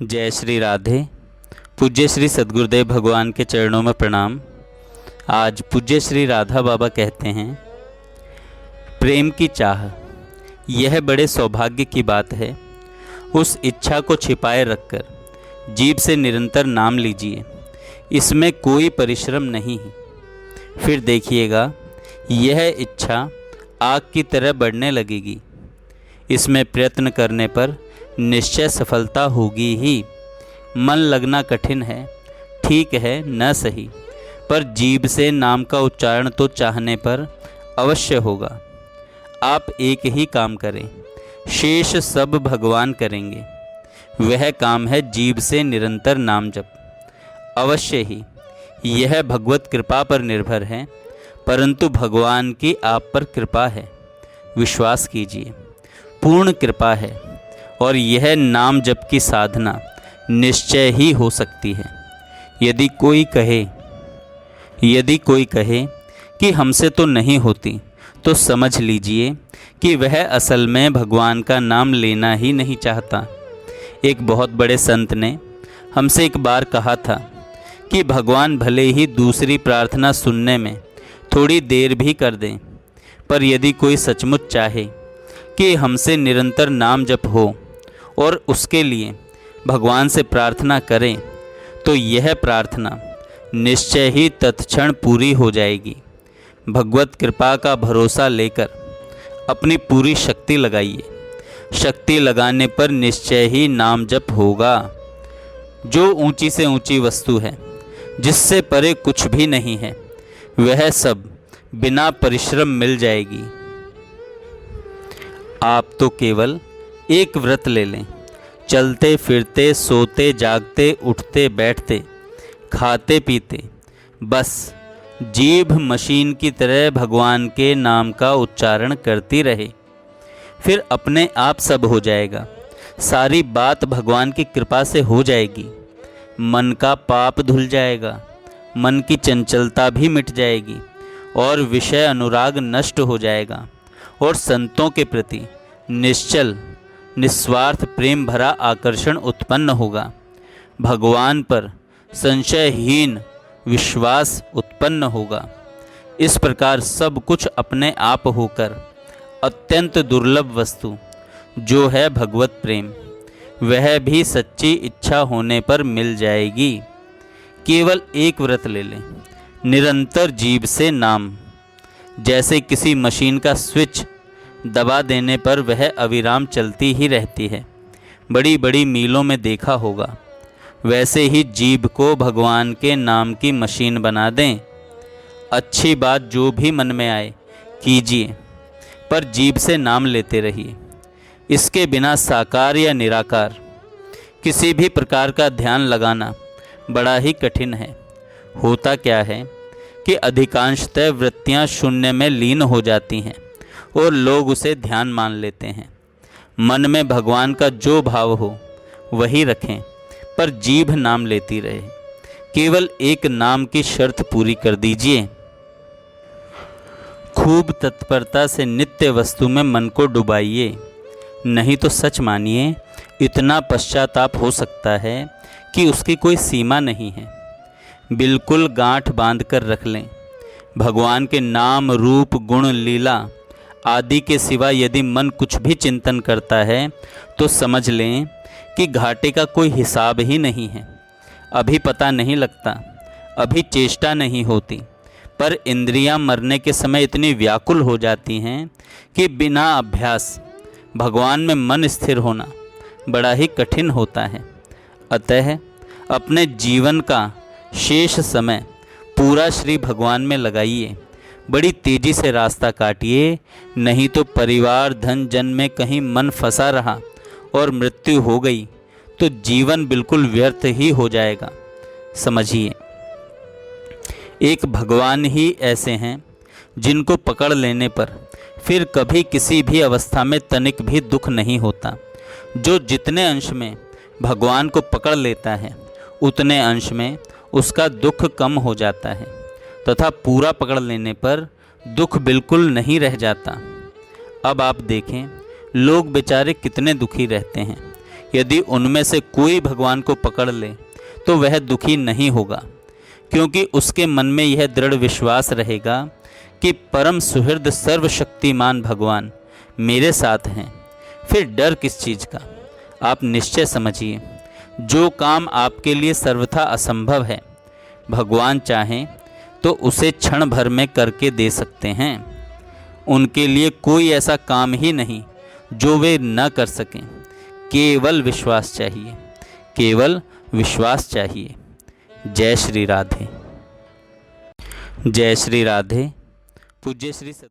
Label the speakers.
Speaker 1: जय श्री राधे। पूज्य श्री सद्गुरुदेव भगवान के चरणों में प्रणाम। आज पूज्य श्री राधा बाबा कहते हैं, प्रेम की चाह यह बड़े सौभाग्य की बात है। उस इच्छा को छिपाए रखकर जीभ से निरंतर नाम लीजिए, इसमें कोई परिश्रम नहीं है। फिर देखिएगा यह इच्छा आग की तरह बढ़ने लगेगी। इसमें प्रयत्न करने पर निश्चय सफलता होगी ही। मन लगना कठिन है, ठीक है न सही, पर जीभ से नाम का उच्चारण तो चाहने पर अवश्य होगा। आप एक ही काम करें, शेष सब भगवान करेंगे। वह काम है जीभ से निरंतर नाम जप। अवश्य ही यह भगवत कृपा पर निर्भर है, परंतु भगवान की आप पर कृपा है। विश्वास कीजिए, पूर्ण कृपा है और यह नाम जप की साधना निश्चय ही हो सकती है। यदि कोई कहे कि हमसे तो नहीं होती, तो समझ लीजिए कि वह असल में भगवान का नाम लेना ही नहीं चाहता। एक बहुत बड़े संत ने हमसे एक बार कहा था कि भगवान भले ही दूसरी प्रार्थना सुनने में थोड़ी देर भी कर दें, पर यदि कोई सचमुच चाहे कि हमसे निरंतर नाम जप हो और उसके लिए भगवान से प्रार्थना करें, तो यह प्रार्थना निश्चय ही तत्क्षण पूरी हो जाएगी। भगवत कृपा का भरोसा लेकर अपनी पूरी शक्ति लगाइए। शक्ति लगाने पर निश्चय ही नाम जप होगा। जो ऊंची से ऊंची वस्तु है, जिससे परे कुछ भी नहीं है, वह सब बिना परिश्रम मिल जाएगी। आप तो केवल एक व्रत ले लें। चलते फिरते, सोते जागते, उठते बैठते, खाते पीते, बस जीभ मशीन की तरह भगवान के नाम का उच्चारण करती रहे। फिर अपने आप सब हो जाएगा। सारी बात भगवान की कृपा से हो जाएगी। मन का पाप धुल जाएगा, मन की चंचलता भी मिट जाएगी और विषय अनुराग नष्ट हो जाएगा और संतों के प्रति निश्चल निस्वार्थ प्रेम भरा आकर्षण उत्पन्न होगा। भगवान पर संशयहीन विश्वास उत्पन्न होगा। इस प्रकार सब कुछ अपने आप होकर अत्यंत दुर्लभ वस्तु जो है भगवत प्रेम, वह भी सच्ची इच्छा होने पर मिल जाएगी। केवल एक व्रत ले लें, निरंतर जीभ से नाम। जैसे किसी मशीन का स्विच दबा देने पर वह अविराम चलती ही रहती है, बड़ी बड़ी मीलों में देखा होगा। वैसे ही जीभ को भगवान के नाम की मशीन बना दें। अच्छी बात जो भी मन में आए कीजिए, पर जीभ से नाम लेते रहिए। इसके बिना साकार या निराकार किसी भी प्रकार का ध्यान लगाना बड़ा ही कठिन है। होता क्या है कि अधिकांशतः वृत्तियां शून्य में लीन हो जाती हैं और लोग उसे ध्यान मान लेते हैं। मन में भगवान का जो भाव हो वही रखें, पर जीभ नाम लेती रहे। केवल एक नाम की शर्त पूरी कर दीजिए। खूब तत्परता से नित्य वस्तु में मन को डुबाइए, नहीं तो सच मानिए इतना पश्चाताप हो सकता है कि उसकी कोई सीमा नहीं है। बिल्कुल गांठ बांध कर रख लें। भगवान के नाम, रूप, गुण, लीला आदि के सिवा यदि मन कुछ भी चिंतन करता है, तो समझ लें कि घाटे का कोई हिसाब ही नहीं है। अभी पता नहीं लगता, अभी चेष्टा नहीं होती, पर इंद्रियां मरने के समय इतनी व्याकुल हो जाती हैं कि बिना अभ्यास भगवान में मन स्थिर होना बड़ा ही कठिन होता है। अतः अपने जीवन का शेष समय पूरा श्री भगवान में लगाइए। बड़ी तेजी से रास्ता काटिए, नहीं तो परिवार, धन, जन में कहीं मन फंसा रहा और मृत्यु हो गई तो जीवन बिल्कुल व्यर्थ ही हो जाएगा। समझिए, एक भगवान ही ऐसे हैं जिनको पकड़ लेने पर फिर कभी किसी भी अवस्था में तनिक भी दुख नहीं होता। जो जितने अंश में भगवान को पकड़ लेता है, उतने अंश में उसका दुख कम हो जाता है तथा पूरा पकड़ लेने पर दुख बिल्कुल नहीं रह जाता। अब आप देखें, लोग बेचारे कितने दुखी रहते हैं। यदि उनमें से कोई भगवान को पकड़ ले तो वह दुखी नहीं होगा, क्योंकि उसके मन में यह दृढ़ विश्वास रहेगा कि परम सुहृद सर्वशक्तिमान भगवान मेरे साथ हैं। फिर डर किस चीज़ का। आप निश्चय समझिए, जो काम आपके लिए सर्वथा असंभव है, भगवान चाहें तो उसे क्षण भर में करके दे सकते हैं। उनके लिए कोई ऐसा काम ही नहीं जो वे न कर सकें। केवल विश्वास चाहिए, केवल विश्वास चाहिए। जय श्री राधे। जय श्री राधे। पूज्य श्री